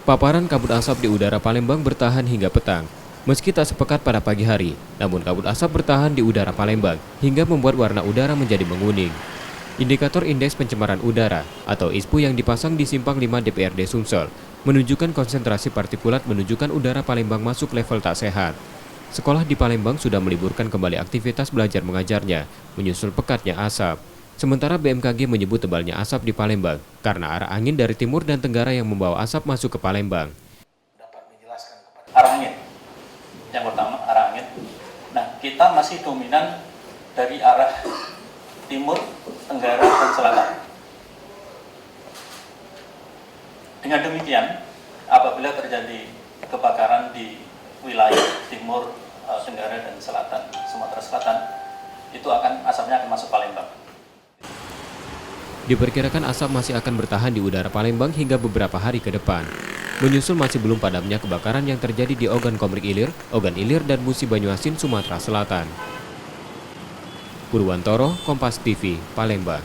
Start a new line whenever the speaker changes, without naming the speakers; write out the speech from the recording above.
Paparan kabut asap di udara Palembang bertahan hingga petang. Meski tak sepekat pada pagi hari, namun kabut asap bertahan di udara Palembang hingga membuat warna udara menjadi menguning. Indikator Indeks Pencemaran Udara atau ISPU yang dipasang di Simpang 5 DPRD Sumsel menunjukkan konsentrasi partikulat menunjukkan udara Palembang masuk level tak sehat. Sekolah di Palembang sudah meliburkan kembali aktivitas belajar mengajarnya, menyusul pekatnya asap. Sementara BMKG menyebut tebalnya asap di Palembang karena arah angin dari timur dan tenggara yang membawa asap masuk ke Palembang.
Dapat menjelaskan kepada arah angin. Yang pertama arah angin. Nah, kita masih dominan dari arah timur, tenggara, dan selatan. Dengan demikian, apabila terjadi kebakaran di wilayah timur, tenggara, dan selatan, Sumatera Selatan, itu asapnya akan masuk Palembang.
Diperkirakan asap masih akan bertahan di udara Palembang hingga beberapa hari ke depan. Menyusul masih belum padamnya kebakaran yang terjadi di Ogan Komering Ilir, Ogan Ilir, dan Musi Banyuasin, Sumatera Selatan. Purwantoro, Kompas TV, Palembang.